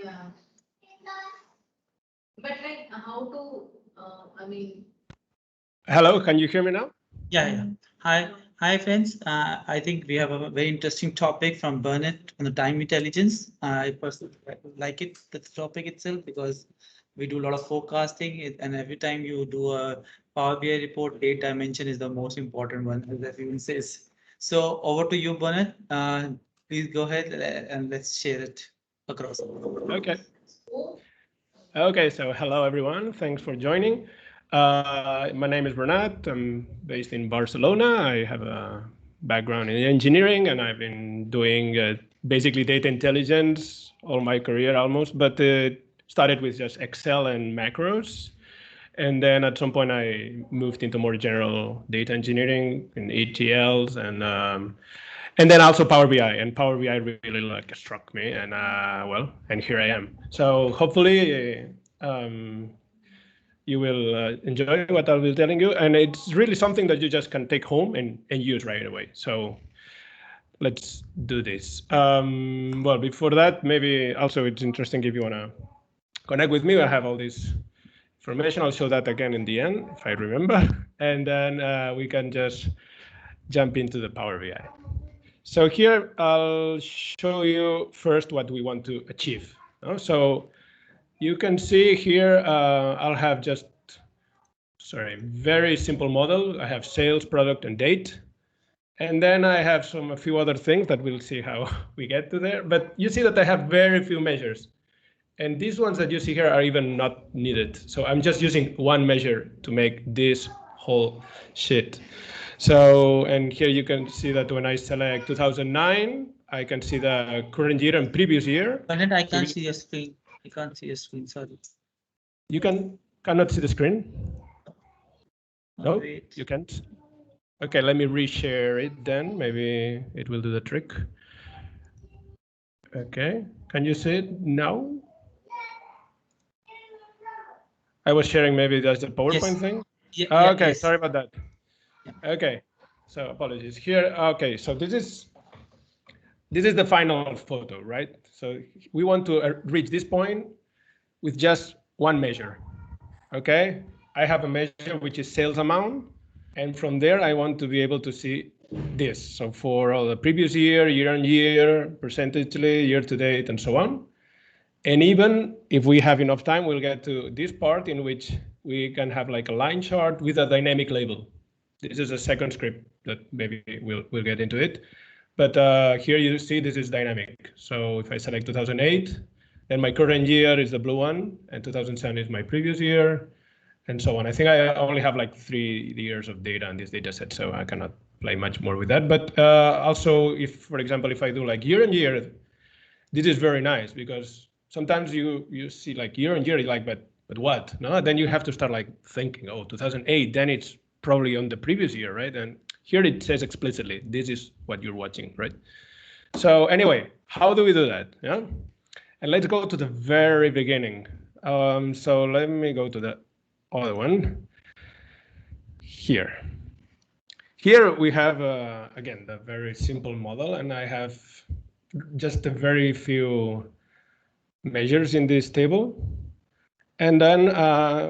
Yeah. But like how to, I mean. Hello, can you hear me now? Yeah. Hi, friends. I think we have a very interesting topic from Burnett on the time intelligence. I personally like it, the topic itself, because we do a lot of forecasting, and every time you do a Power BI report, date dimension is the most important one, as everyone says. So over to you, Burnett. Please go ahead and let's share it across. Okay. Okay, so hello everyone. Thanks for joining. My name is Bernat. I'm based in Barcelona. I have a background in engineering and I've been doing basically data intelligence all my career almost, but started with just Excel and macros. And then at some point I moved into more general data engineering in ETLs and then also Power BI, and Power BI really like struck me, and well, and here I am. So hopefully you will enjoy what I'll be telling you, and it's really something that you just can take home and use right away. So let's do this. Well, before that, maybe also it's interesting if you want to connect with me. I have all this information. I'll show that again in the end if I remember, and then we can just jump into the Power BI. So here I'll show you first what we want to achieve. So you can see here I'll have just, very simple model. I have sales, product, and date. And then I have a few other things that we'll see how we get to there. But you see that I have very few measures. And these ones that you see here are even not needed. So I'm just using one measure to make this whole shit. So, and here you can see that when I select 2009, I can see the current year and previous year. Bernett, I can't see your screen. I can't see your screen, sorry. You cannot see the screen? No, wait. you can't? Okay, let me reshare it then. Maybe it will do the trick. Okay, can you see it now? I was sharing maybe that's the PowerPoint thing. Yeah, okay, yes. sorry about that. Yeah. Okay, so apologies here. Okay, so this is the final photo, right? So we want to reach this point with just one measure. Okay, I have a measure which is sales amount, and from there I want to be able to see this. So for all the previous year, year on year, percentagely, year to date, and so on. And even if we have enough time, we'll get to this part in which we can have like a line chart with a dynamic label. This is a second script that maybe we'll get into it. But here you see this is dynamic. So if I select 2008, then my current year is the blue one, and 2007 is my previous year, and so on. I think I only have like 3 years of data in this data set, so I cannot play much more with that. But also, if, for example, if I do like year on year, this is very nice because sometimes you see like year on year, like, but what? No, then you have to start like thinking, oh, 2008, then it's probably on the previous year, right? And here it says explicitly, this is what you're watching, right? So anyway, how do we do that? Yeah, and let's go to the very beginning. So let me go to the other one here. Here we have again the very simple model, and I have just a very few measures in this table. And then,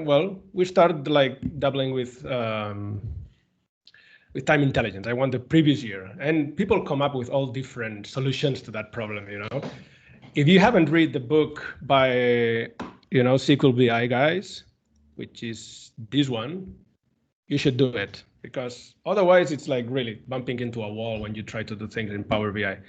well, we start like doubling with time intelligence. I want the previous year. And people come up with all different solutions to that problem, you know. If you haven't read the book by, you know, SQL BI guys, which is this one, you should do it, because otherwise it's like really bumping into a wall when you try to do things in Power BI.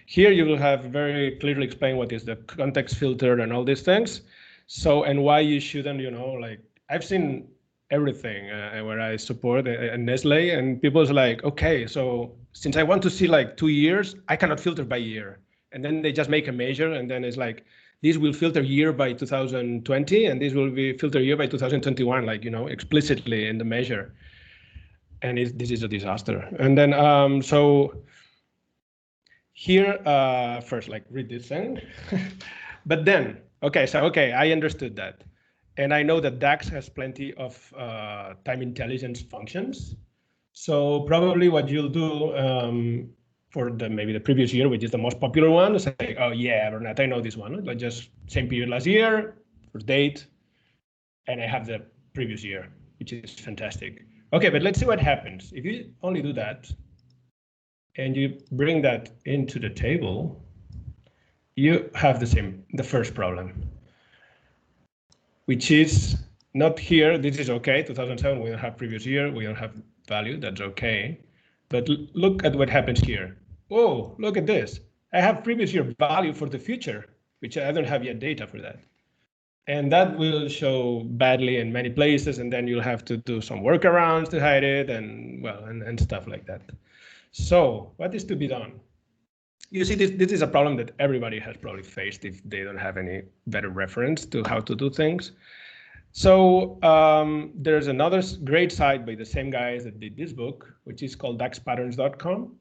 Here you will have very clearly explained what is the context filter and all these things. So, and why you shouldn't, you know, like I've seen everything where I support Nestle, and people's like, okay, so since I want to see like 2 years, I cannot filter by year. And then they just make a measure, and then it's like, this will filter year by 2020, and this will be filter year by 2021, like, you know, explicitly in the measure. And this is a disaster. And then, so here, first, like read this thing. But then, okay, so, okay, I understood that. And I know that DAX has plenty of time intelligence functions. So probably what you'll do for maybe the previous year, which is the most popular one. Say, oh yeah, Bernat, I know this one. Like just same period last year, first date, and I have the previous year, which is fantastic. Okay, but let's see what happens. If you only do that, and you bring that into the table, you have the first problem, which is not here. This is okay, 2007, we don't have previous year, we don't have value, that's okay. But look at what happens here. Oh, look at this. I have previous year value for the future, which I don't have yet data for that. And that will show badly in many places, and then you'll have to do some workarounds to hide it, and well, and stuff like that. So what is to be done? You see, this is a problem that everybody has probably faced if they don't have any better reference to how to do things. So there's another great site by the same guys that did this book, which is called daxpatterns.com.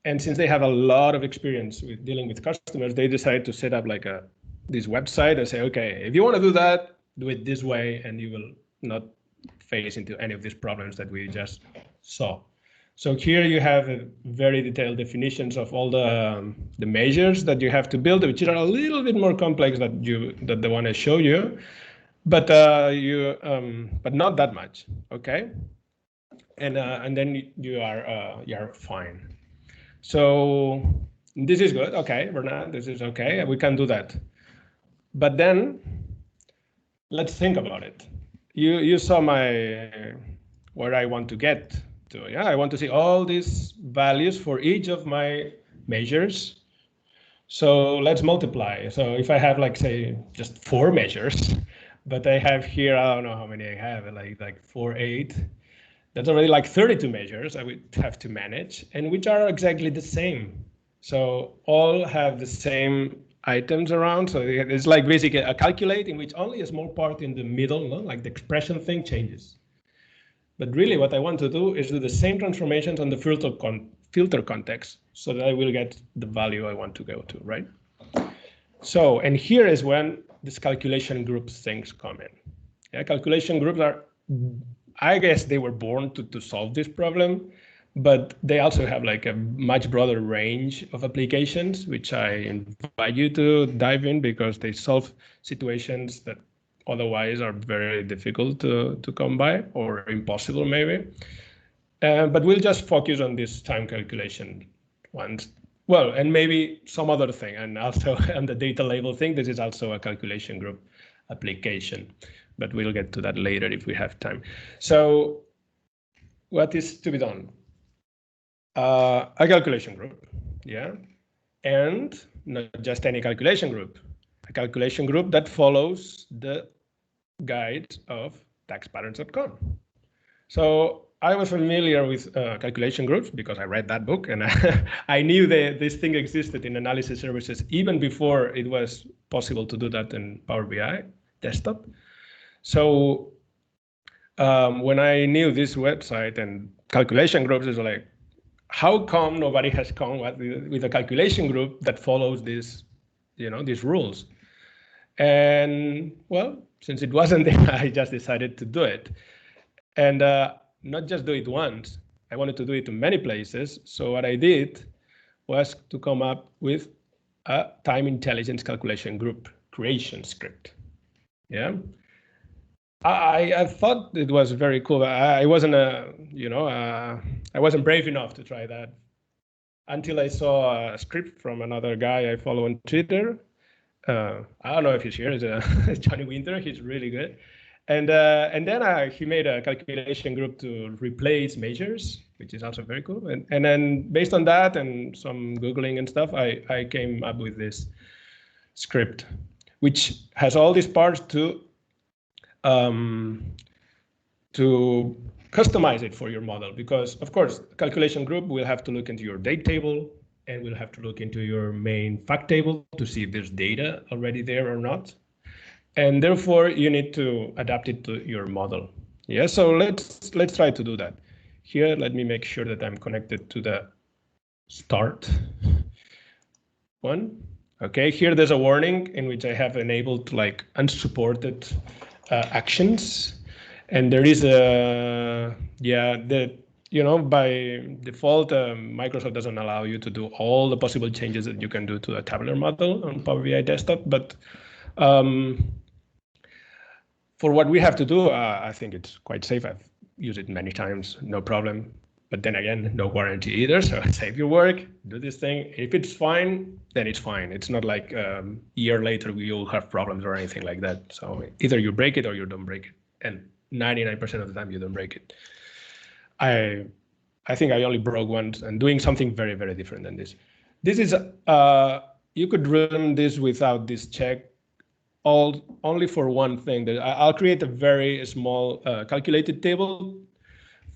And since they have a lot of experience with dealing with customers, they decided to set up like this website and say, okay, if you want to do that, do it this way, and you will not face into any of these problems that we just saw. So here you have very detailed definitions of all the measures that you have to build, which are a little bit more complex than the one I show you, but but not that much, okay? And then you're fine. So this is good, okay, Bernard, this is okay, we can do that. But then let's think about it. You saw where I want to get to. Yeah, I want to see all these values for each of my measures. So let's multiply. So if I have like say just 4 measures, but I have here, I don't know how many I have, like 4, 8. That's already like 32 measures I would have to manage, and which are exactly the same. So all have the same items around. So it's like basically a calculate in which only a small part in the middle, no? Like the expression thing changes. But really what I want to do is do the same transformations on the filter context so that I will get the value I want to go to, right? So, and here is when this calculation group things come in. Yeah, calculation groups are, I guess they were born to solve this problem, but they also have like a much broader range of applications, which I invite you to dive in because they solve situations that otherwise are very difficult to come by or impossible maybe. But we'll just focus on this time calculation ones. Well, and maybe some other thing, and also on the data label thing, this is also a calculation group application, but we'll get to that later if we have time. So what is to be done? A calculation group, yeah, and not just any calculation group, a calculation group that follows the guide of daxpatterns.com. So I was familiar with calculation groups because I read that book, and I knew that this thing existed in analysis services even before it was possible to do that in Power BI desktop. So when I knew this website and calculation groups, is like, how come nobody has come with a calculation group that follows these rules? And well, since it wasn't there, I just decided to do it. And not just do it once, I wanted to do it in many places. So what I did was to come up with a time intelligence calculation group creation script. Yeah. I thought it was very cool. I wasn't I wasn't brave enough to try that until I saw a script from another guy I follow on Twitter. I don't know if he's here. It's Johnny Winter. He's really good. And then he made a calculation group to replace measures, which is also very cool. And then based on that and some Googling and stuff, I came up with this script, which has all these parts to customize it for your model. Because of course, calculation group will have to look into your date table, and we'll have to look into your main fact table to see if there's data already there or not. And therefore, you need to adapt it to your model. Yeah, so let's try to do that. Here, let me make sure that I'm connected to the start one. Okay, here there's a warning in which I have enabled like unsupported actions. And there is a, by default, Microsoft doesn't allow you to do all the possible changes that you can do to a tabular model on Power BI Desktop. But for what we have to do, I think it's quite safe. I've used it many times, no problem. But then again, no guarantee either. So save your work, do this thing. If it's fine, then it's fine. It's not like a year later you'll have problems or anything like that. So either you break it or you don't break it. And 99% of the time you don't break it. I think I only broke once and doing something very, very different than this. This is, you could run this without this check, only for one thing. That I'll create a very small calculated table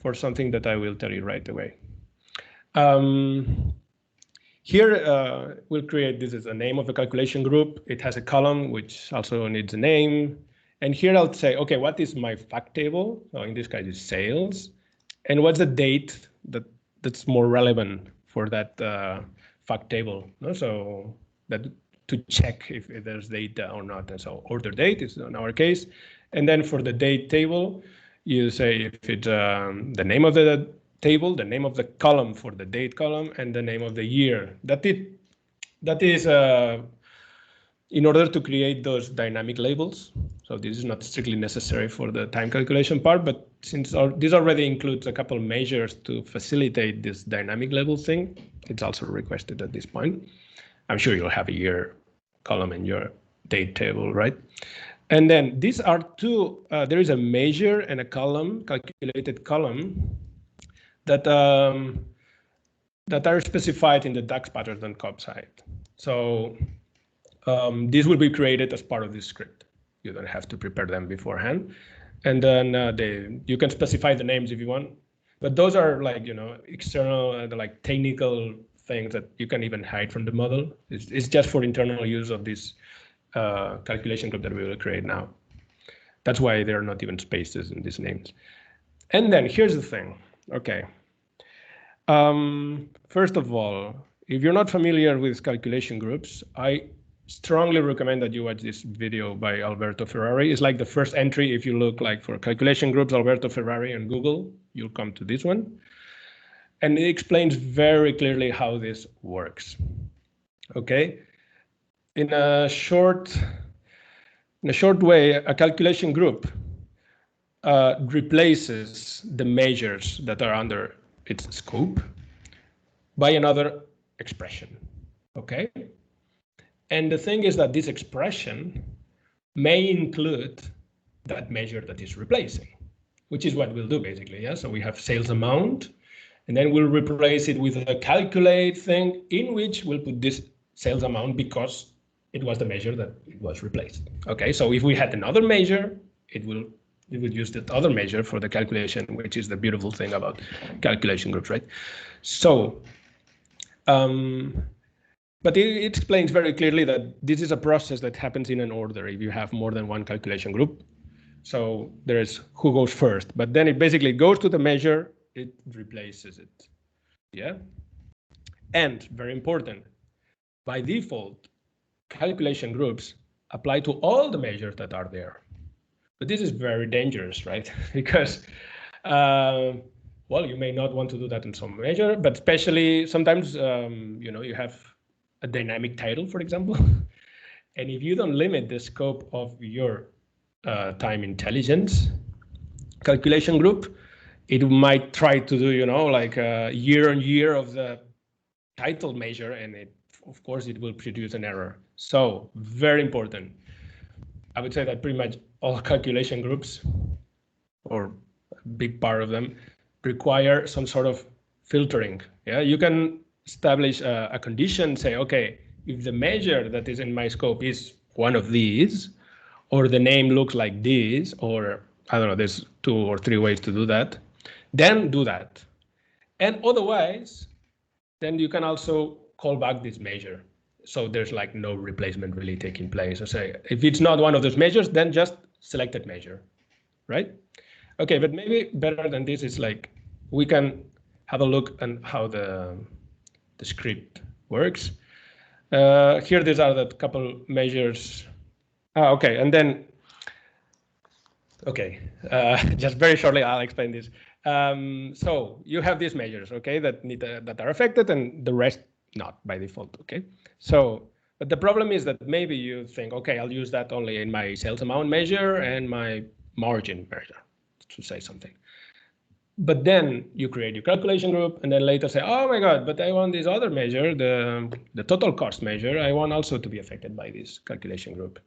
for something that I will tell you right away. Here we'll create, this is a name of a calculation group. It has a column, which also needs a name. And here I'll say, okay, what is my fact table? So in this case, it's sales. And what's the date that's more relevant for that fact table? No? So that to check if there's data or not. And so order date is in our case. And then for the date table, you say if it's the name of the table, the name of the column for the date column, and the name of the year. That is in order to create those dynamic labels. So this is not strictly necessary for the time calculation part, but since this already includes a couple of measures to facilitate this dynamic label thing, it's also requested at this point. I'm sure you'll have a year column in your date table, right? And then these are two, there is a measure and a column, calculated column, that are specified in the DAX-patterns.com site. So these will be created as part of this script. You don't have to prepare them beforehand. And then you can specify the names if you want. But those are like, external, like technical things that you can even hide from the model. It's just for internal use of this calculation group that we will create now. That's why there are not even spaces in these names. And then here's the thing. Okay. First of all, if you're not familiar with calculation groups, I strongly recommend that you watch this video by Alberto Ferrari. It's like the first entry. If you look like for calculation groups, Alberto Ferrari on Google, you'll come to this one. And it explains very clearly how this works. Okay. In a short way, a calculation group replaces the measures that are under its scope by another expression, okay? And the thing is that this expression may include that measure that is replacing, which is what we'll do basically, yeah? So we have sales amount, and then we'll replace it with a calculate thing in which we'll put this sales amount because it was the measure that it was replaced. Okay, so if we had another measure, it would use that other measure for the calculation, which is the beautiful thing about calculation groups, right? So, but it explains very clearly that this is a process that happens in an order if you have more than one calculation group. So there is who goes first, but then it basically goes to the measure, it replaces it, yeah? And very important, by default, calculation groups apply to all the measures that are there. But this is very dangerous, right? Because, well, you may not want to do that in some measure, but especially sometimes, you have a dynamic title, for example. And if you don't limit the scope of your time intelligence calculation group, it might try to do, like year on year of the title measure, and of course, it will produce an error. So very important. I would say that pretty much all calculation groups, or a big part of them, require some sort of filtering. Yeah, you can establish a condition, say, okay, if the measure that is in my scope is one of these, or the name looks like this, or I don't know, there's 2 or 3 ways to do that, then do that. And otherwise, then you can also call back this measure. So there's like no replacement really taking place. So say, if it's not one of those measures, then just select that measure, right? Okay, but maybe better than this is like, we can have a look at how the script works. Here, these are the couple measures. Okay, and then, okay, just very shortly, I'll explain this. So you have these measures, okay, that need that are affected, and the rest not by default, okay. So, but the problem is that maybe you think, okay, I'll use that only in my sales amount measure and my margin measure, to say something. But then you create your calculation group, and then later say, oh my God, but I want this other measure, the total cost measure, I want also to be affected by this calculation group.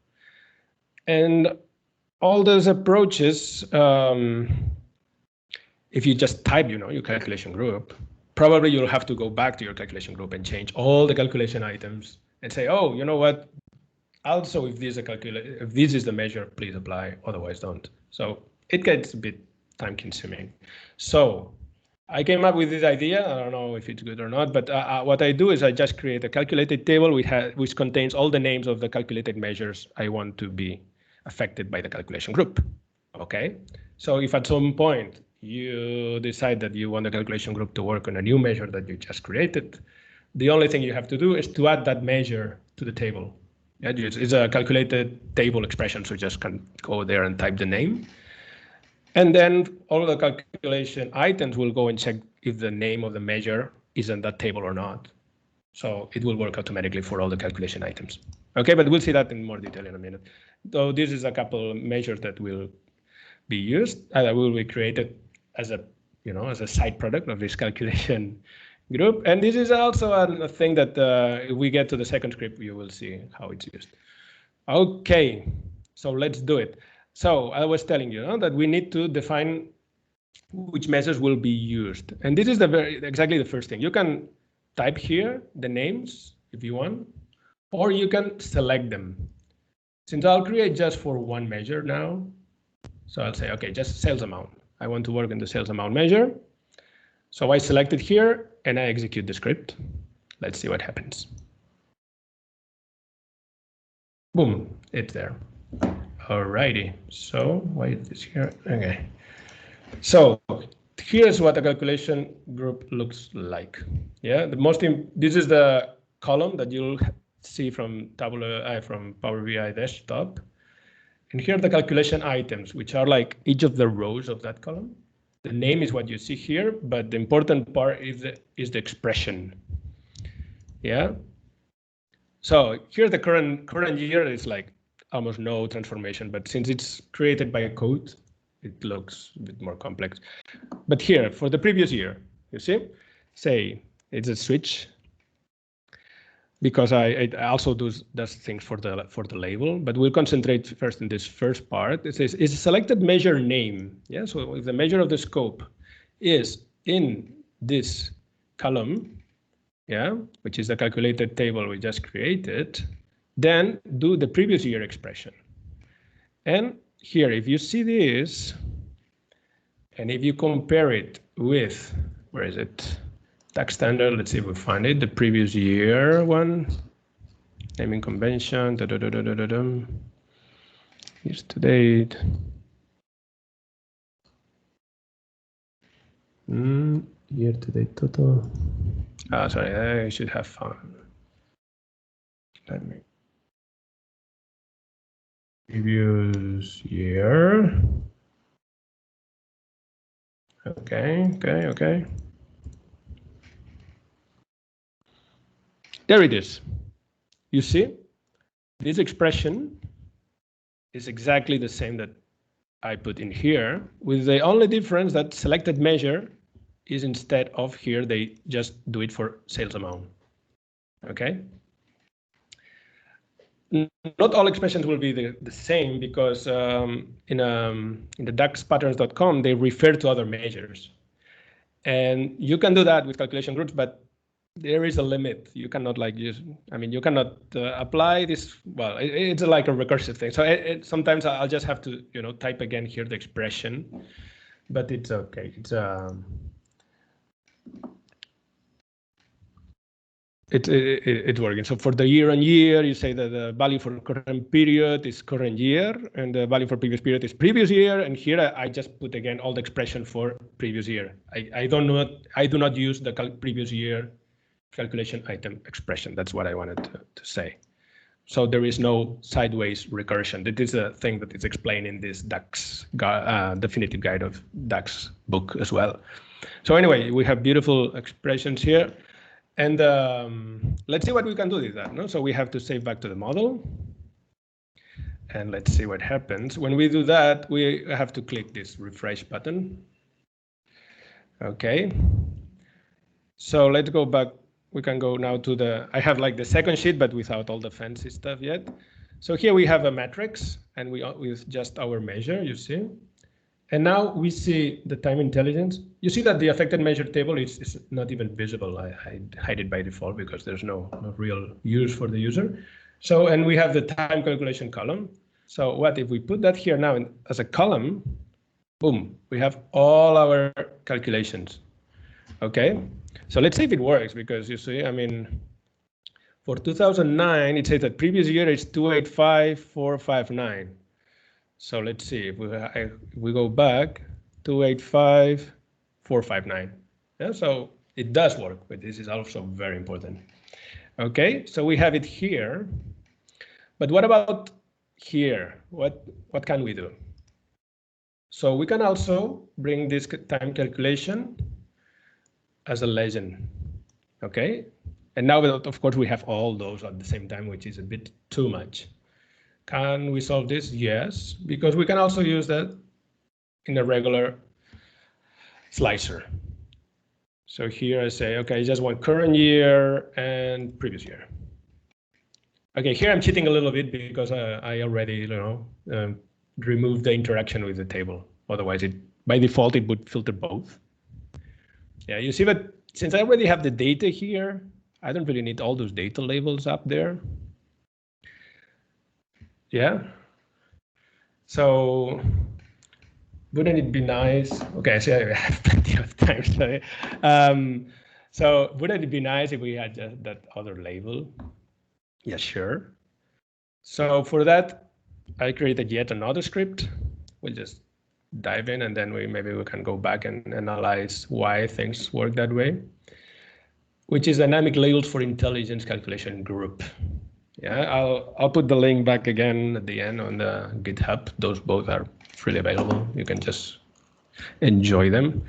And all those approaches, if you just type, your calculation group, probably you'll have to go back to your calculation group and change all the calculation items and say, oh, you know what? Also, if this is the measure, please apply, otherwise don't. So it gets a bit time consuming. So I came up with this idea. I don't know if it's good or not, but what I do is I just create a calculated table which contains all the names of the calculated measures I want to be affected by the calculation group. Okay, so if at some point you decide that you want the calculation group to work on a new measure that you just created, the only thing you have to do is to add that measure to the table. Yeah, it's a calculated table expression, so you just can go there and type the name. And then all the calculation items will go and check if the name of the measure is in that table or not. So it will work automatically for all the calculation items. Okay, but we'll see that in more detail in a minute. So this is a couple of measures that will be used, that will be created as a, as a side product of this calculation group. And this is also a thing that if we get to the second script, you will see how it's used. Okay, so let's do it. So I was telling you that we need to define which measures will be used. And this is exactly the first thing. You can type here the names if you want, or you can select them. Since I'll create just for one measure now, so I'll say, okay, just sales amount. I want to work in the sales amount measure. So I select it here and I execute the script. Let's see what happens. Boom, it's there. Alrighty, so why is this here? Okay, so here's what the calculation group looks like. Yeah, this is the column that you'll see from Power BI desktop. And here are the calculation items, which are like each of the rows of that column. The name is what you see here, but the important part is the expression. Yeah. So here the current year is like almost no transformation, but since it's created by a code, it looks a bit more complex. But here for the previous year, you see, say it's a switch, because I also does things for the label, but we'll concentrate first in this first part. It says is a selected measure name. Yeah, so if the measure of the scope is in this column, yeah, which is the calculated table we just created, then do the previous year expression. And here, if you see this, and if you compare it with, where is it? Tax standard, let's see if we find it, the previous year one, naming convention, years to date. Year to date total. Sorry, I should have found. Let me. Previous year. Okay. There it is. You see, this expression is exactly the same that I put in here, with the only difference that selected measure is instead of here, they just do it for sales amount. Okay. Not all expressions will be the same, because in the daxpatterns.com, they refer to other measures. And you can do that with calculation groups, but there is a limit. You cannot you cannot apply this. Well, it's like a recursive thing. So sometimes I'll just have to, type again here the expression, but it's okay. It's working. So for the year on year, you say that the value for current period is current year, and the value for previous period is previous year. And here I just put again all the expression for previous year. I do not use the previous year calculation item expression. That's what I wanted to say. So there is no sideways recursion. That is a thing that is explained in this DAX definitive guide of DAX book as well. So anyway, we have beautiful expressions here. And let's see what we can do with that. No? So we have to save back to the model. And let's see what happens. When we do that, we have to click this refresh button. Okay. So let's go back. We can go now to the, I have like the second sheet, but without all the fancy stuff yet. So here we have a matrix and we with just our measure, you see. And now we see the time intelligence. You see that the affected measure table is not even visible. I hide it by default because there's no real use for the user. So, and we have the time calculation column. So what if we put that here now as a column, boom, we have all our calculations. Okay, so let's see if it works, because you see, I mean, for 2009, it says that previous year is 285,459. So let's see if we go back, 285,459. Yeah, so it does work, but this is also very important. Okay, so we have it here. But what about here? What can we do? So we can also bring this time calculation as a legend. Okay, and now of course we have all those at the same time, which is a bit too much. Can we solve this? Yes, because we can also use that in a regular slicer. So here I say, okay, I just want current year and previous year. Okay, here I'm cheating a little bit because I already, removed the interaction with the table. Otherwise, by default, it would filter both. Yeah, you see, but since I already have the data here, I don't really need all those data labels up there. Yeah. So wouldn't it be nice? Okay, so I have plenty of time. Sorry. So wouldn't it be nice if we had just that other label? Yeah, sure. So for that, I created yet another script. We'll just dive in, and then maybe we can go back and analyze why things work that way, which is dynamic labels for intelligence calculation group. Yeah, I'll put the link back again at the end on the GitHub. Those both are freely available. You can just enjoy them.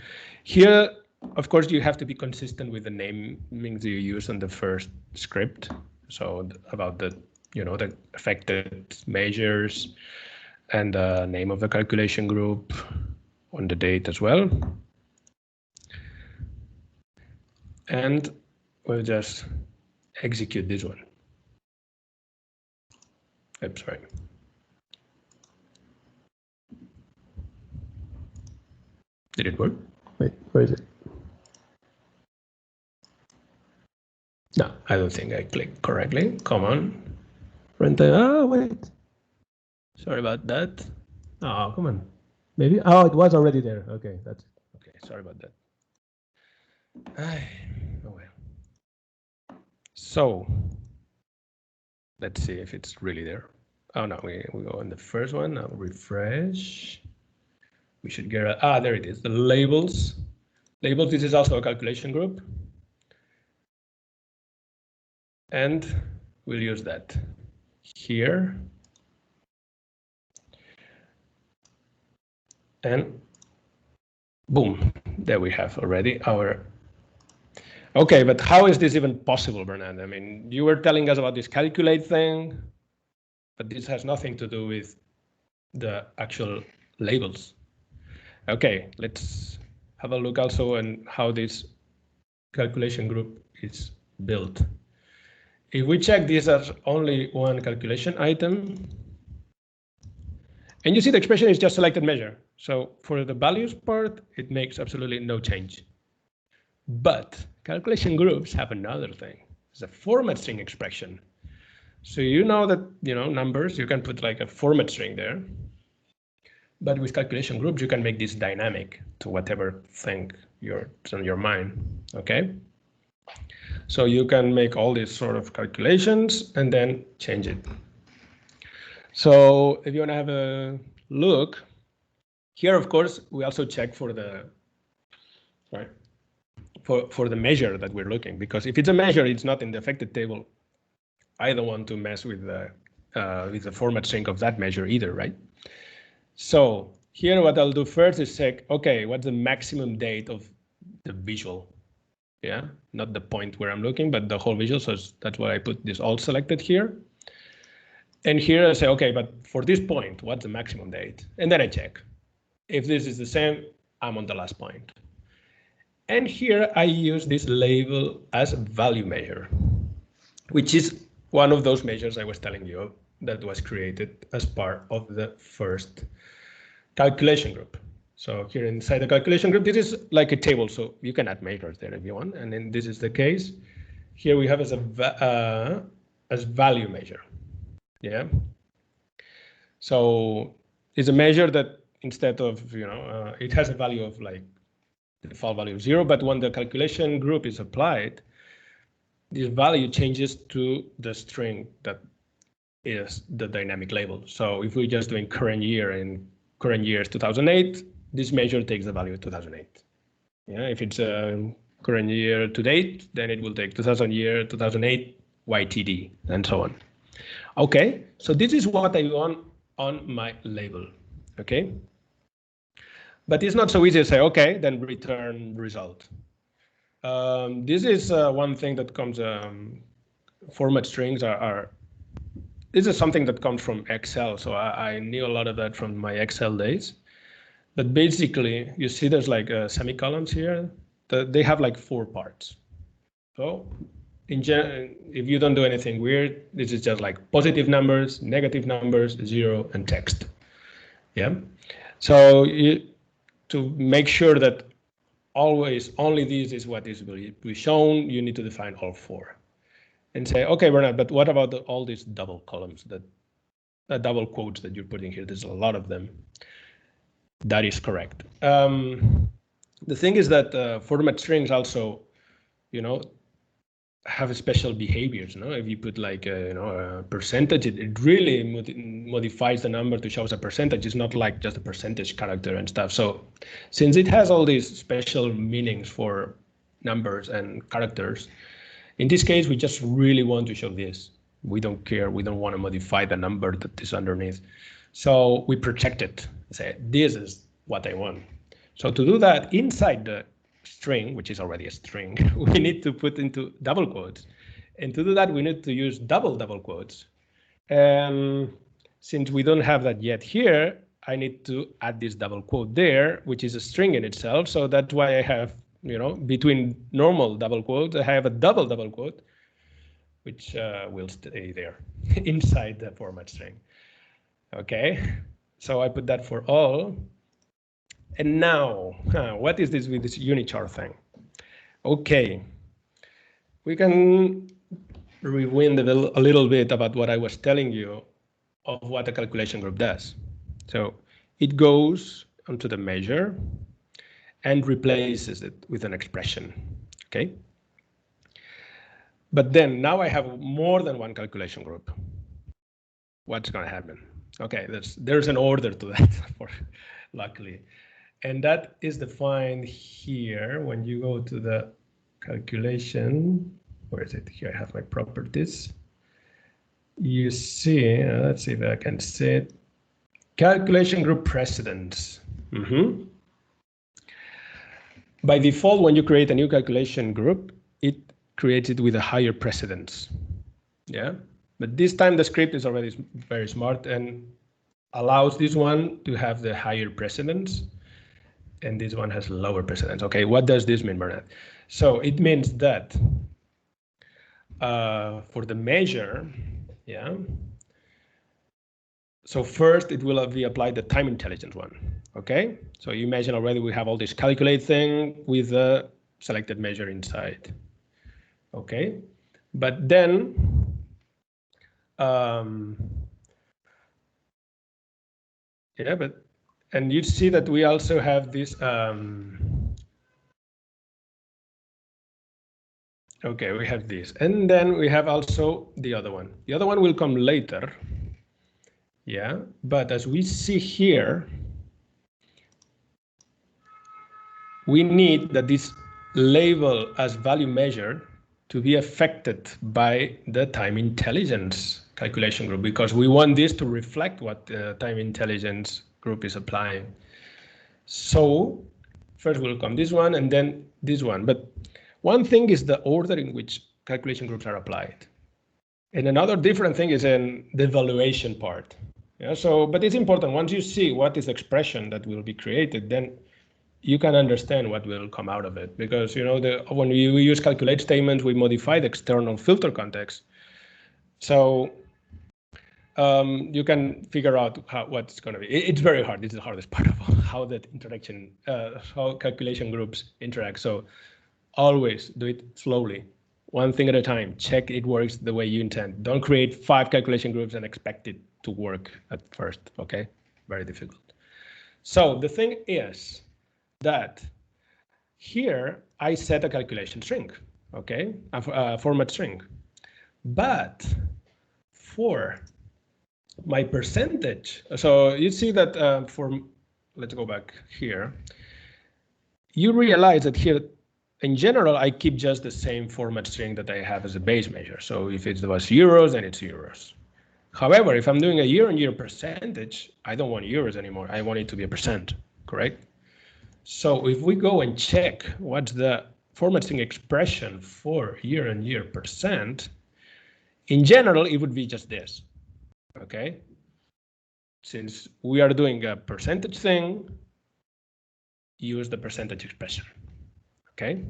Here, of course, you have to be consistent with the namings you use on the first script. So about the, the affected measures and the name of the calculation group on the date as well. And we'll just execute this one. Oops, sorry. Did it work? Wait, where is it? No, I don't think I clicked correctly. Come on. Runtime. Oh, wait. Sorry about that. Oh, come on. Maybe. Oh, it was already there. Okay, that's it. Okay, sorry about that. Oh well. So let's see if it's really there. Oh no, we go on the first one. Now refresh. We should get there it is. The labels. Labels. This is also a calculation group, and we'll use that here. And boom, there we have already our. Okay, but how is this even possible, Bernard? I mean, you were telling us about this calculate thing, but this has nothing to do with the actual labels. Okay, let's have a look also on how this calculation group is built. If we check this as only one calculation item, and you see the expression is just selected measure. So for the values part, it makes absolutely no change. But calculation groups have another thing. It's a format string expression. So you know that, numbers, you can put like a format string there. But with calculation groups, you can make this dynamic to whatever thing is on your mind, okay? So you can make all these sort of calculations and then change it. So if you want to have a look, here, of course, we also check for the, for the measure that we're looking, because if it's a measure, it's not in the affected table. I don't want to mess with the format string of that measure either, right? So here what I'll do first is check, okay, what's the maximum date of the visual? Yeah, not the point where I'm looking, but the whole visual. So that's why I put this all selected here. And here I say, okay, but for this point, what's the maximum date? And then I check. If this is the same, I'm on the last point. And here I use this label as a value measure, which is one of those measures I was telling you that was created as part of the first calculation group. So here inside the calculation group, this is like a table, so you can add measures there if you want. And then this is the case. Here we have as value measure. Yeah. So it's a measure that instead of, it has a value of like the default value of 0, but when the calculation group is applied, this value changes to the string that is the dynamic label. So if we're just doing current year and current year is 2008, this measure takes the value of 2008. Yeah, if it's current year to date, then it will take 2008 YTD and so on. Okay, so this is what I want on my label. Okay, but it's not so easy to say, okay, then return result. This is one thing that comes, format strings this is something that comes from Excel. So I knew a lot of that from my Excel days. But basically, you see there's like semicolons here. They have like 4 parts. So in general, if you don't do anything weird, this is just like positive numbers, negative numbers, 0, and text. Yeah. So to make sure that always only this is what is will be shown, you need to define all 4 and say, okay, Bernard, but what about all these double columns, double quotes that you're putting here? There's a lot of them. That is correct. The thing is that format strings also, have special behaviors. If you put like a percentage, it really modifies the number to show as a percentage. It's not like just a percentage character and stuff. So since it has all these special meanings for numbers and characters, in this case, we just really want to show this. We don't care. We don't want to modify the number that is underneath. So we protect it. Say, this is what I want. So to do that, inside the string, which is already a string, we need to put into double quotes. And to do that, we need to use double quotes. And since we don't have that yet here, I need to add this double quote there, which is a string in itself. So that's why I have, between normal double quotes, I have a double quote, which will stay there inside the format string. Okay, so I put that for all. And now, what is this with this unichar thing? Okay, we can rewind a little bit about what I was telling you of what a calculation group does. So it goes onto the measure and replaces it with an expression, okay? But then now I have more than one calculation group. What's going to happen? Okay, there's an order to that, luckily. And that is defined here when you go to the calculation. Where is it? Here I have my properties. You see, let's see if I can see it. Calculation group precedence. By default, when you create a new calculation group, it creates it with a higher precedence. Yeah, but this time the script is already very smart and allows this one to have the higher precedence. And this one has lower precedence. Okay, what does this mean, Bernard? So it means that for the measure, yeah. So first it will be applied the time intelligence one. Okay, so you imagine already we have all this calculate thing with the selected measure inside. Okay, but then yeah, but and you see that we also have this. Okay, we have this, and then we have also the other one. The other one will come later. Yeah, but as we see here, we need that this label as value measure to be affected by the time intelligence calculation group, because we want this to reflect what the time intelligence group is applying. So first will come this one and then this one. But one thing is the order in which calculation groups are applied. And another different thing is in the evaluation part. Yeah, so, but it's important, once you see what is the expression that will be created, then you can understand what will come out of it. Because, you know, when we use calculate statements, we modify the external filter context. So you can figure out what's going to be. It's very hard. This is the hardest part of how that interaction, how calculation groups interact. So always do it slowly, one thing at a time. Check it works the way you intend. Don't create 5 calculation groups and expect it to work at first. Okay, very difficult. So the thing is that here I set a calculation string, okay, a format string, but for my percentage, so you see that let's go back here, you realize that here in general I keep just the same format string that I have as a base measure. So if it was euros, then it's euros. However, if I'm doing a year-on-year percentage, I don't want euros anymore. I want it to be a percent, correct? So if we go and check what's the format string expression for year-on-year percent, in general, it would be just this, okay? Since we are doing a percentage thing, use the percentage expression, okay?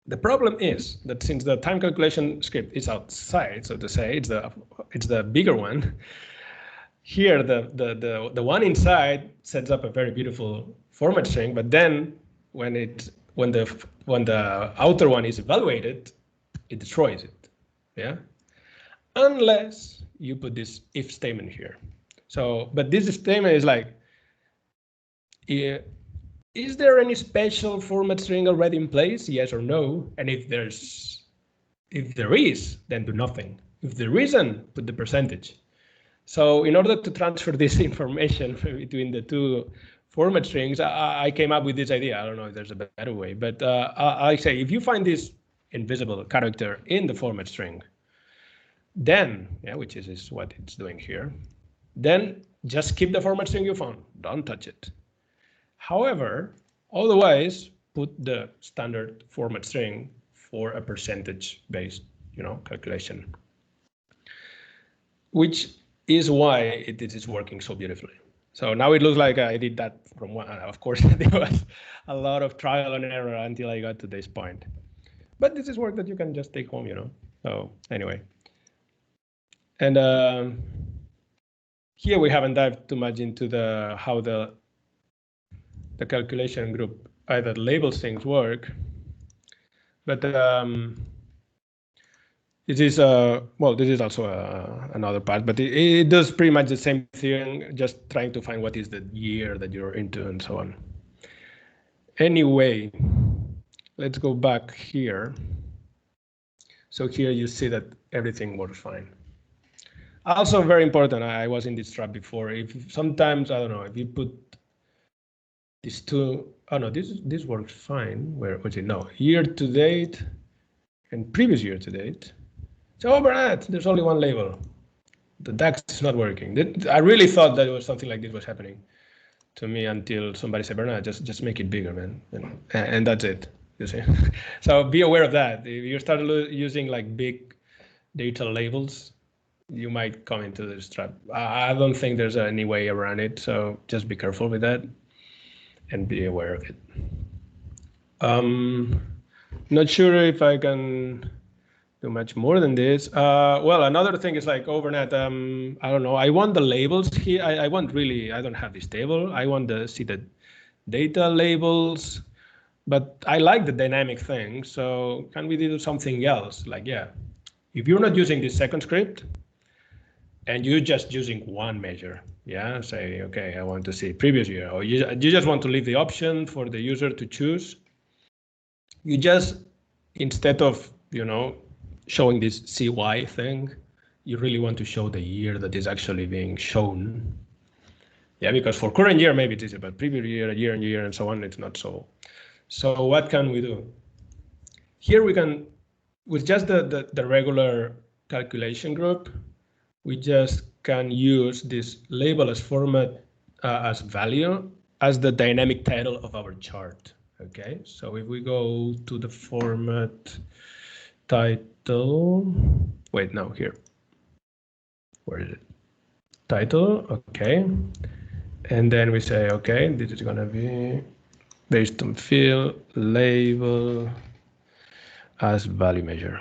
The problem is that since the time calculation script is outside, so to say, it's the bigger one. Here, the one inside sets up a very beautiful format string, but then when the outer one is evaluated, it destroys it. Yeah, unless you put this if statement here. So, but this statement is like, is there any special format string already in place? Yes or no? And if there is, then do nothing. If there isn't, put the percentage. So in order to transfer this information between the two format strings, I came up with this idea. I don't know if there's a better way, but I say if you find this invisible character in the format string, then, yeah, which is what it's doing here, then just keep the format string you found. Don't touch it. However, otherwise, put the standard format string for a percentage-based, calculation, which is why it is working so beautifully. So now it looks like I did that from one. Of course, there was a lot of trial and error until I got to this point. But this is work that you can just take home, So anyway, and here we haven't dived too much into how the calculation group either labels things work, but this is this is also another part, but it does pretty much the same thing, just trying to find what is the year that you're into and so on. Anyway, let's go back here. So here you see that everything works fine. Also very important, I was in this trap before. If sometimes, I don't know, if you put these two, oh no, this works fine. Where was it? No, year to date and previous year to date. So, oh, Bernat, there's only one label. The DAX is not working. I really thought that it was something like this was happening to me until somebody said, Bernat, just make it bigger, man. And that's it, you see. So be aware of that. If you start using like big data labels, you might come into this trap. I don't think there's any way around it. So just be careful with that and be aware of it. Not sure if I can do much more than this. Well, another thing is like overnight. I don't know. I want the labels here. I don't have this table. I want to see the data labels, but I like the dynamic thing. So can we do something else? Like, yeah, if you're not using this second script and you're just using one measure, yeah, say, okay, I want to see previous year, or you just want to leave the option for the user to choose. You just, instead of, showing this CY thing, you really want to show the year that is actually being shown. Yeah, because for current year, maybe it is, but previous year, and year, and so on, it's not so. So what can we do? Here we can with just the regular calculation group, we just can use this label as format as value as the dynamic title of our chart. Okay, so if we go to the format title, wait, no, here. Where is it? Title, okay. And then we say, okay, this is gonna be based on field label as value measure.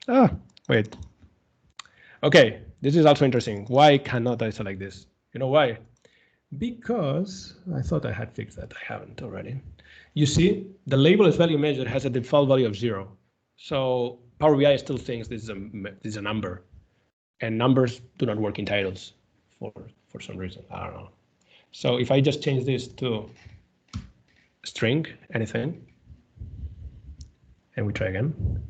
Ah, wait. Okay, this is also interesting. Why cannot I select this? You know why? Because I thought I had fixed that. I haven't already. You see, the label as value measure has a default value of 0. So Power BI still thinks this is a number, and numbers do not work in titles for some reason. I don't know. So if I just change this to string, anything, and we try again.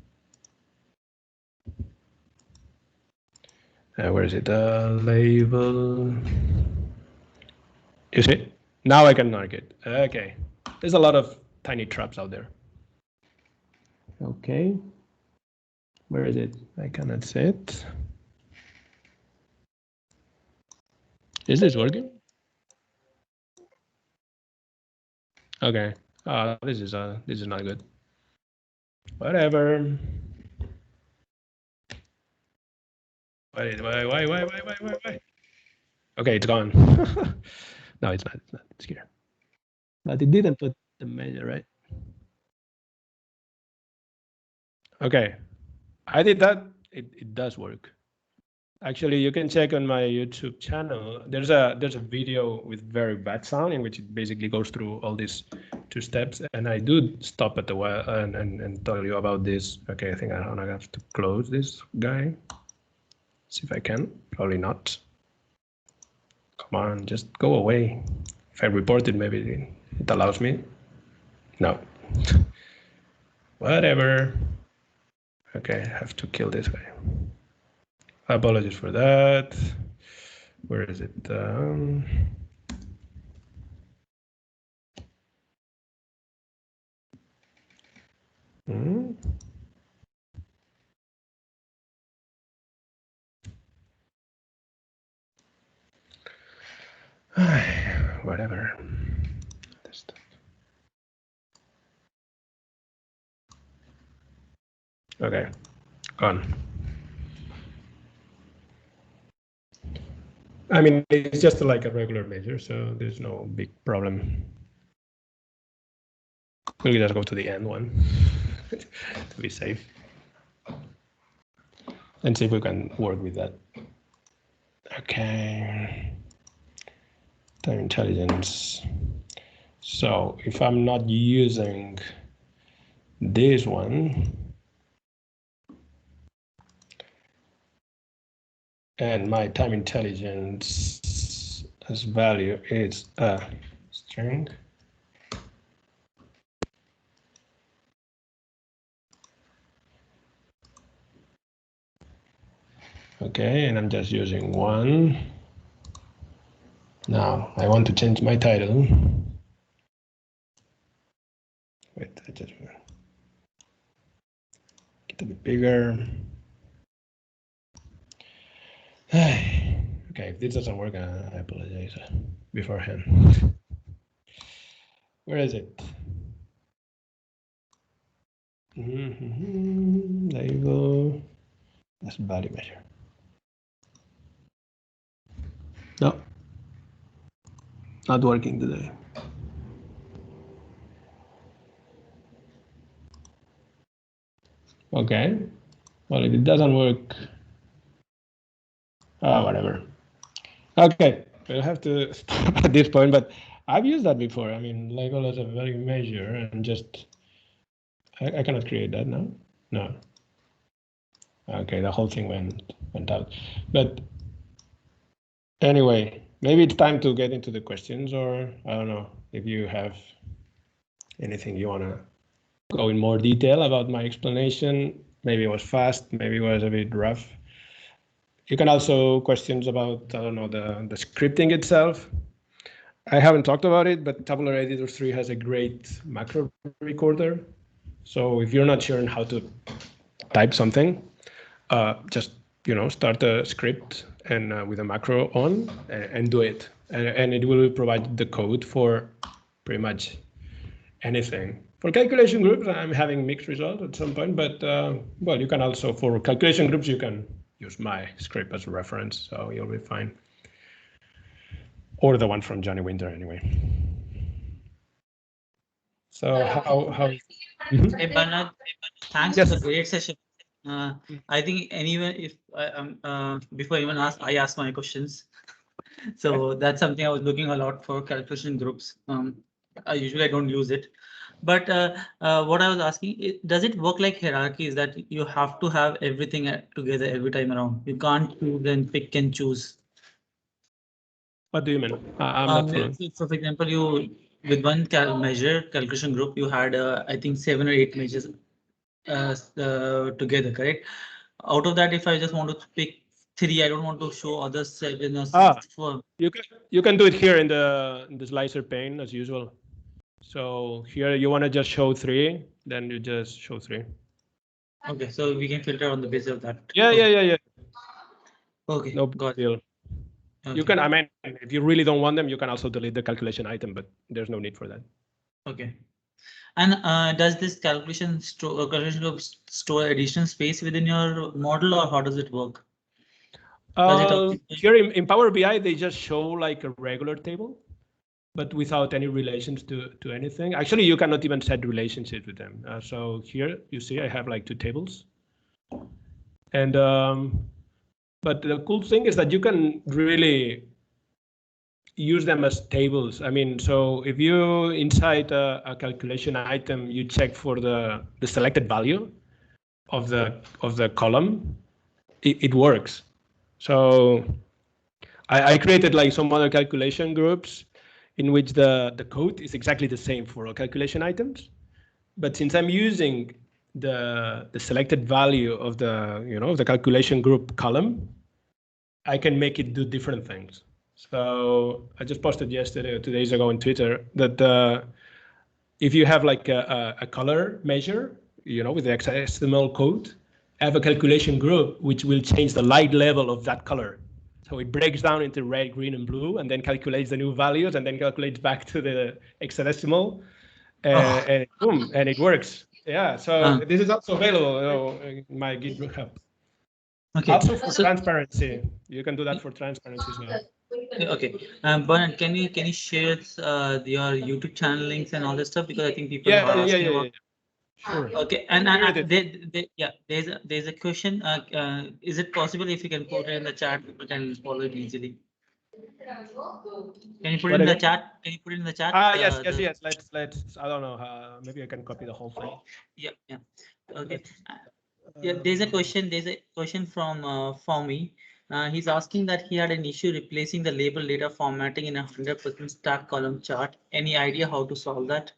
Where is it? Label. You see? Now I can mark it. Okay. There's a lot of tiny traps out there. Okay. Where is it? I cannot see it. Is this working? Okay. This is not good. Whatever. Why? Okay, it's gone. No, it's not. It's not. It's here. But it didn't put the measure, right? Okay. I did that. It does work. Actually, you can check on my YouTube channel. There's a video with very bad sound in which it basically goes through all these 2 steps, and I do stop at the while and tell you about this. Okay, I think I'm gonna have to close this guy. See if I can. Probably not. Come on, just go away. If I report it, maybe it allows me. No. Whatever. Okay, I have to kill this guy. Apologies for that. Where is it? Whatever. Okay, gone. I mean, it's just like a regular measure, so there's no big problem. We'll just go to the end one to be safe. And see if we can work with that. Okay. Time intelligence. So if I'm not using this one, and my time intelligence as value is a string, okay, and I'm just using 1. Now I want to change my title. Wait, I just get a bit bigger. Okay, if this doesn't work, I apologize beforehand. Where is it? Label as value measure. No, not working today. Okay, well, if it doesn't work, whatever. Okay, we'll have to stop at this point, but I've used that before. I mean, label as a value measure, and just, I cannot create that now. No. Okay, the whole thing went out. But anyway, maybe it's time to get into the questions, or I don't know if you have anything you want to go in more detail about my explanation. Maybe it was fast, maybe it was a bit rough. You can also questions about, I don't know, the scripting itself. I haven't talked about it, but Tabular Editor 3 has a great macro recorder. So if you're not sure on how to type something, just start a script and with a macro on and do it, and it will provide the code for pretty much anything. For calculation groups, I'm having mixed results at some point, but well, you can also, for calculation groups, you can use my script as a reference, so you'll be fine. Or the one from Johnny Winter, anyway. So how? Mhm. Hey, Bernard, thanks Yes. for the great session. I think anyway, if before anyone asks, I ask my questions. So that's something I was looking a lot for calculation groups. I don't use it, but what I was asking, does it work like hierarchies that you have to have everything together every time around? You can't choose and pick and choose. What do you mean? I'm not following. So for example, you with one calculation group, you had I think 7 or 8 measures together, correct? Out of that, if I just want to pick 3, I don't want to show other 7 or 4. You can do it here in the slicer pane as usual. So here you want to just show 3, then you just show 3. Okay, so we can filter on the basis of that. Yeah. Okay, No got deal. it. Okay. You can, I mean, if you really don't want them, you can also delete the calculation item, but there's no need for that. Okay. And does this calculation group store additional space within your model, or how does it work? Here in Power BI, they just show like a regular table, but without any relations to anything. Actually, you cannot even set relationships with them. So here you see I have like 2 tables. And but the cool thing is that you can really use them as tables. I mean, so if you inside a calculation item, you check for the selected value of the column, it works. So I created like some other calculation groups in which the code is exactly the same for all calculation items. But since I'm using the selected value of the calculation group column, I can make it do different things. So I just posted yesterday or 2 days ago on Twitter that if you have like a color measure, with the XML code, I have a calculation group which will change the light level of that color. So it breaks down into red, green, and blue, and then calculates the new values, and then calculates back to the hexadecimal, and boom, and it works. Yeah. So this is also available in my GitHub. Okay. Also for transparency, you can do that for transparency as well. Okay, Bernard, can you share your YouTube channel links and all this stuff, because I think people are asking about. Sure. Okay, and there's a question. Is it possible if you can put it in the chat, people can follow it easily? Can you put it in the chat? Can you put it in the chat? Yes. Let's. I don't know. Maybe I can copy the whole thing. Yeah. Okay. Yeah, there's a question from Fomi. He's asking that he had an issue replacing the label data formatting in a 100% stack column chart. Any idea how to solve that?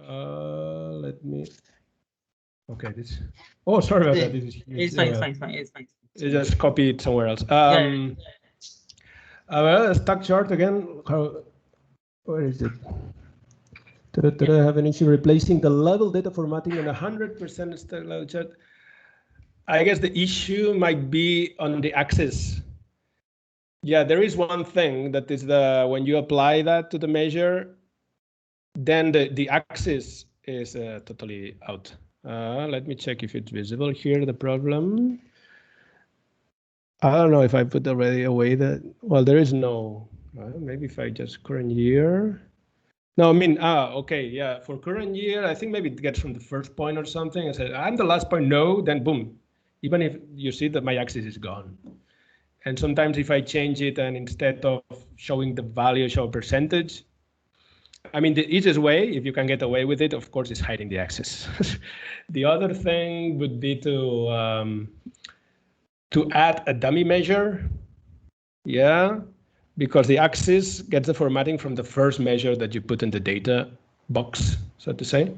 Let me. Okay, this. Oh, sorry about that. This is huge. It's fine. It's fine. You just copy it somewhere else. Well, stack chart again. Where is it? I have an issue replacing the level data formatting in 100% stack level chart. I guess the issue might be on the axis. Yeah, there is one thing that is when you apply that to the measure, then the axis is totally out. Let me check if it's visible here, the problem. I don't know if I put already away that. Well, there is no. Maybe if I just current year. No, I mean, okay, yeah. For current year, I think maybe it gets from the first point or something. I said, I'm the last point, no, then boom. Even if you see that my axis is gone. And sometimes if I change it and instead of showing the value, show a percentage. I mean, the easiest way, if you can get away with it, of course, is hiding the axis. The other thing would be to add a dummy measure. Yeah, because the axis gets the formatting from the first measure that you put in the data box, so to say,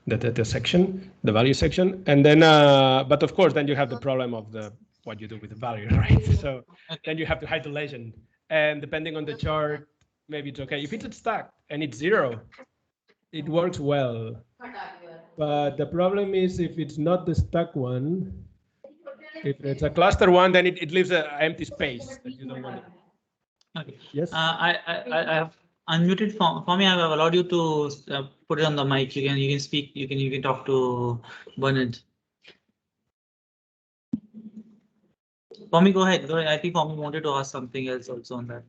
the data section, the value section. And then, but of course, then you have the problem of what you do with the value, right? So then you have to hide the legend. And depending on the chart, maybe it's okay. If it's a stack and it's 0, it works well. But the problem is if it's not the stuck one, if it's a cluster one, then it leaves an empty space that you don't want to. Okay. Yes. I have unmuted for me. I have allowed you to put it on the mic. You can speak. You can talk to Bernard. For me, go ahead. Go ahead. I think for me wanted to ask something else also on that.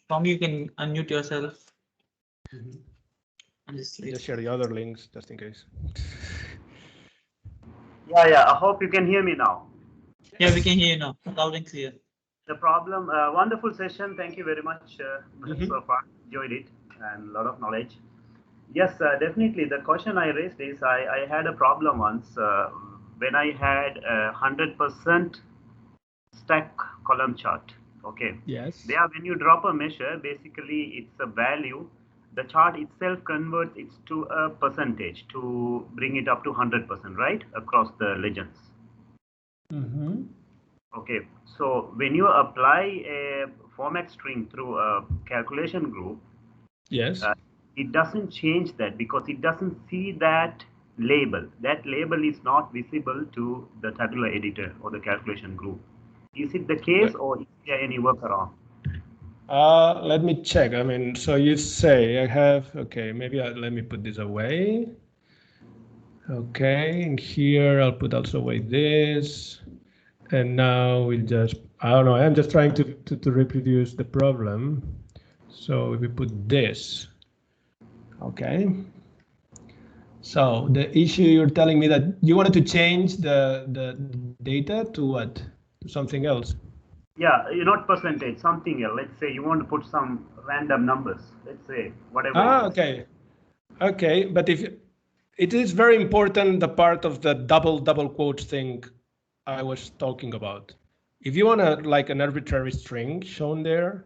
For me, you can unmute yourself. And Just share the other links just in case. Yeah, I hope you can hear me now. Yeah, we can hear you now, loud and clear. The problem, wonderful session. Thank you very much so far. Enjoyed it and a lot of knowledge. Yes, definitely. The question I raised is I had a problem once when I had 100% stack column chart. Okay. Yes. There, when you drop a measure, basically it's a value. The chart itself converts it to a percentage to bring it up to 100%, right? Across the legends. Mm-hmm. Okay, so when you apply a format string through a calculation group, yes, it doesn't change that because it doesn't see that label. That label is not visible to the tabular editor or the calculation group. Is it the case, or is there any workaround? Let me check. I mean, so you say I have, okay, maybe let me put this away. Okay, and here I'll put also away this. And now we'll just, I don't know, I'm just trying to reproduce the problem. So if we put this, okay. So the issue, you're telling me that you wanted to change the data to what? To something else? Yeah, not percentage, something else. Let's say you want to put some random numbers. Let's say whatever. Okay. Okay, but if it is very important, the part of the double quotes thing I was talking about. If you want like an arbitrary string shown there,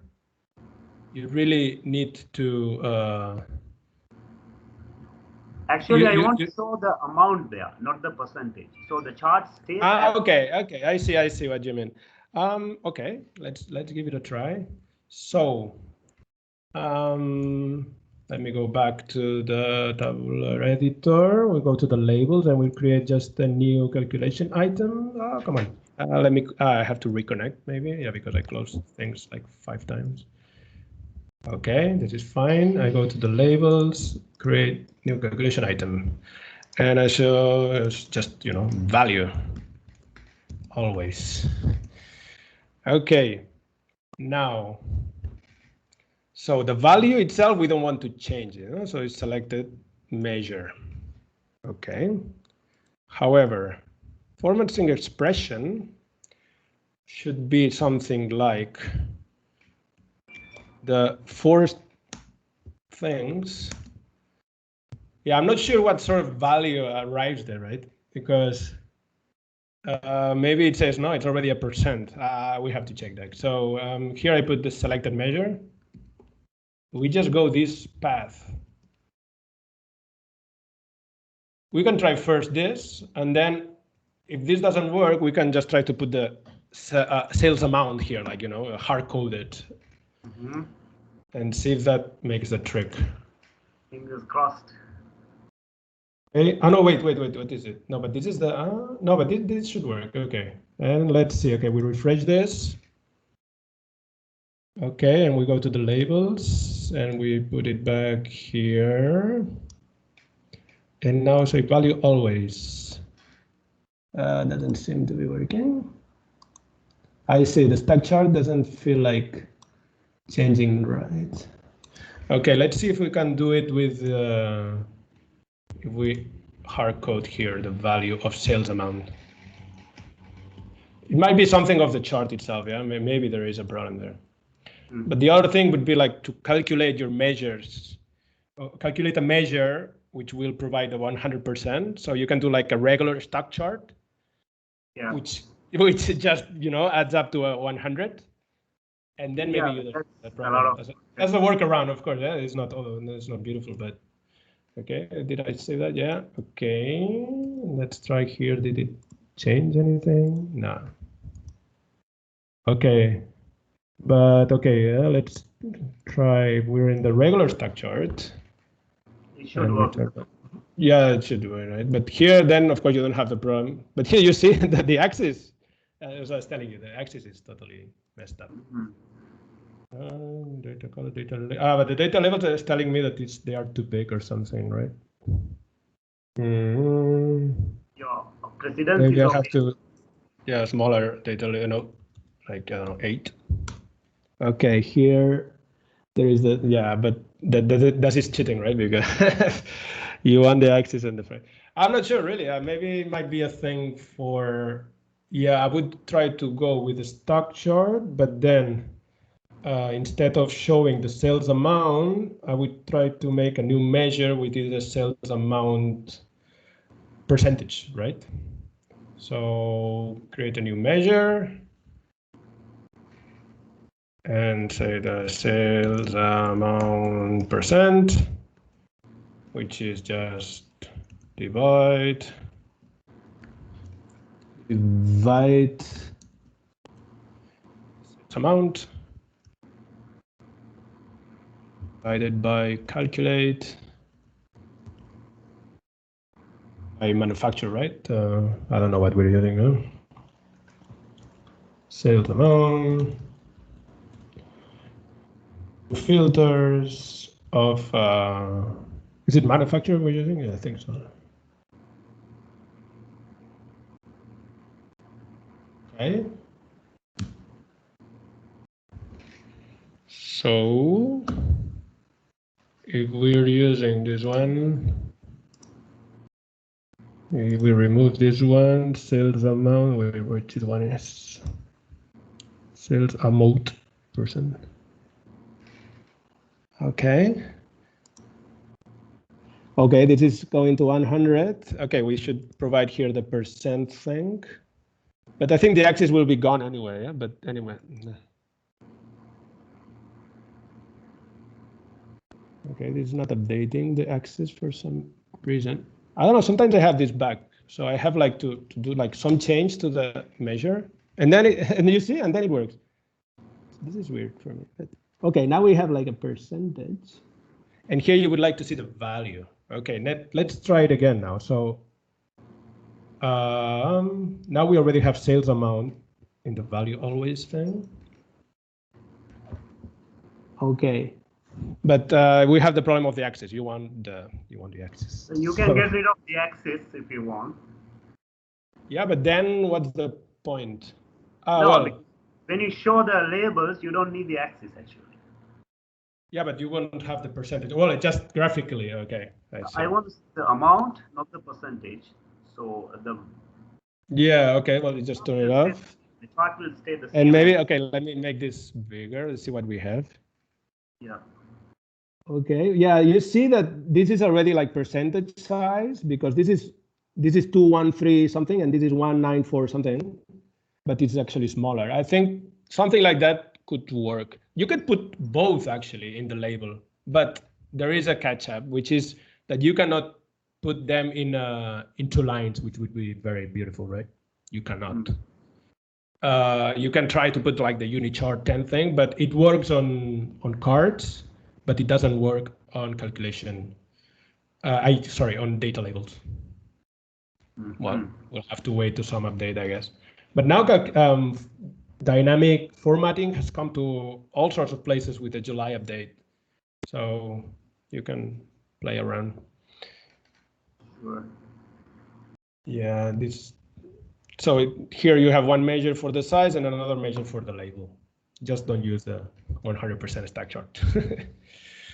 you really need to. Actually, I want to show the amount there, not the percentage. So the chart stays. Okay. I see what you mean. Okay, let's give it a try. So, let me go back to the tabular editor. We'll go to the labels and we'll create just a new calculation item. Oh, come on. I have to reconnect maybe. Yeah, because I closed things like 5 times. Okay, this is fine. I go to the labels, create new calculation item. And I show just, value always. Okay, now, so the value itself, we don't want to change it. So it's selected measure. Okay. However, format string expression should be something like the first things. Yeah, I'm not sure what sort of value arrives there, right? Because maybe it says, no, it's already a percent. We have to check that. So here I put the selected measure. We just go this path. We can try first this, and then if this doesn't work, we can just try to put the sales amount here, like, hard-coded, and see if that makes the trick. Fingers crossed. Okay. Oh no, wait, what is it? No, but this is the, no, but this should work. Okay, and let's see. Okay, we refresh this. Okay, and we go to the labels and we put it back here. And now say value always. Doesn't seem to be working. I see the stack chart doesn't feel like changing, right? Okay, let's see if we can do it with, if we hard code here the value of sales amount. It might be something of the chart itself, yeah? Maybe there is a problem there. But the other thing would be like to calculate your measures, calculate a measure which will provide the 100%. So you can do like a regular stack chart, yeah, which just adds up to a 100, and then maybe you that problem. That's a workaround, of course. Yeah, it's not beautiful, but okay. Did I say that? Yeah. Okay. Let's try here. Did it change anything? No. Okay, but okay, let's try. We're in the regular stack chart. It should work. Yeah, it should do it, right? But here, then, of course, you don't have the problem. But here you see that the axis, as I was telling you, the axis is totally messed up. Data color, but the data level is telling me that they are too big or something, right? Your precedence Maybe is I okay. have to, yeah, smaller data, like 8. Okay, here there is the, yeah, but that is cheating, right? Because you want the axis and the frame. I'm not sure really. Maybe it might be a thing for, yeah, I would try to go with the stock chart, but then instead of showing the sales amount, I would try to make a new measure with the sales amount percentage, right? So create a new measure and say the sales amount percent, which is just divide amount divided by calculate by manufacturer, right? I don't know what we're using now. Sales amount, filters of, is it manufacturer we're using? Yeah, I think so. Okay. So if we're using this one, we remove this one, sales amount, which is one is sales amount person. Okay. Okay, this is going to 100. Okay, we should provide here the percent thing. But I think the axis will be gone anyway, yeah? But anyway. Okay, this is not updating the axis for some reason. I don't know, sometimes I have this bug. So I have like to do like some change to the measure. And then and you see, and then it works. This is weird for me. But, okay, now we have like a percentage. And here you would like to see the value. Okay, let's try it again now. So now we already have sales amount in the value always thing. Okay, but we have the problem of the axis. You want the axis. So you can get rid of the axis if you want. Yeah, but then what's the point? No, well, when you show the labels, you don't need the axis actually. Yeah, but you won't have the percentage. Well, it just graphically, okay. I want the amount, not the percentage. So the yeah, okay. Well, you just turn it off. The chart will stay the same. And maybe, okay, let me make this bigger. Let's see what we have. Yeah. Okay. Yeah, you see that this is already like percentage size because this is 213 something and this is 194 something, but it's actually smaller. I think something like that could work. You could put both actually in the label, but there is a catch up, which is that you cannot put them in two lines, which would be very beautiful, right? You cannot. You can try to put like the unichart 10 thing, but it works on cards, but it doesn't work on calculation. Sorry, on data labels. Well, we'll have to wait to some update, I guess. But now dynamic formatting has come to all sorts of places with the July update. So you can play around. Sure. Yeah, so here you have one measure for the size and another measure for the label. Just don't use the 100% stack chart.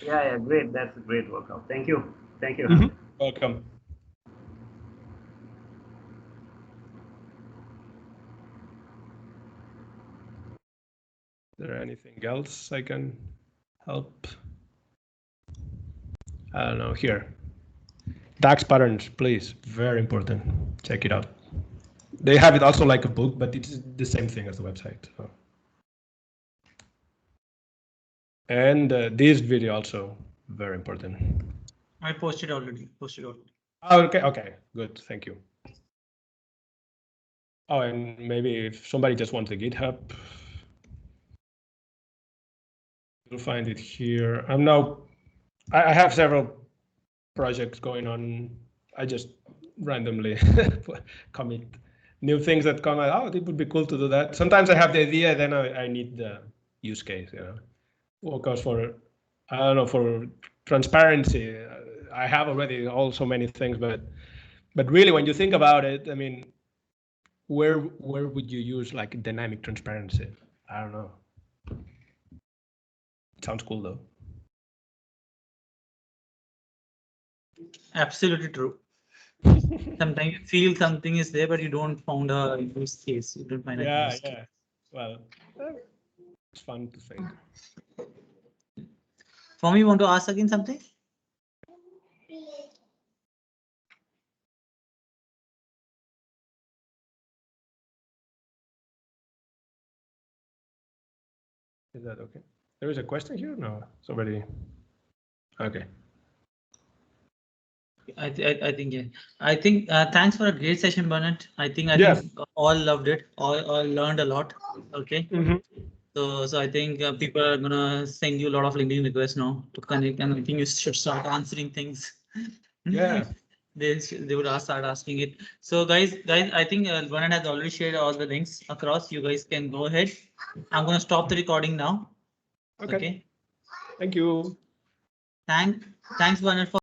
Yeah, great. That's a great workout. Thank you. Thank you. Welcome. Is there anything else I can help? I don't know, here. DAX patterns, please, very important. Check it out. They have it also like a book, but it's the same thing as the website. So. And this video also very important. I posted already. Oh, okay, good, thank you. Oh, and maybe if somebody just wants the GitHub You'll find it here. I have several projects going on. I just randomly commit new things that come out. Oh, it would be cool to do that. Sometimes I have the idea, then I need the use case, Of course, for, I don't know, for transparency, I have already also many things, but really when you think about it, I mean, where would you use like dynamic transparency? I don't know. Sounds cool though. Absolutely true. Sometimes you feel something is there, but you don't find a use case. You don't find a use case. Yeah. Well, it's fun to think. For me, you want to ask again something? Is that okay? There is a question here? No, it's already. Okay. I think yeah. I think thanks for a great session, Bernard. I think all loved it. All learned a lot. Okay. So I think people are gonna send you a lot of LinkedIn requests now to connect, and I think you should start answering things. Yeah. They would start asking it. So guys, I think Bernard has already shared all the links across. You guys can go ahead. I'm gonna stop the recording now. Okay. Thank you. Thanks Bernard for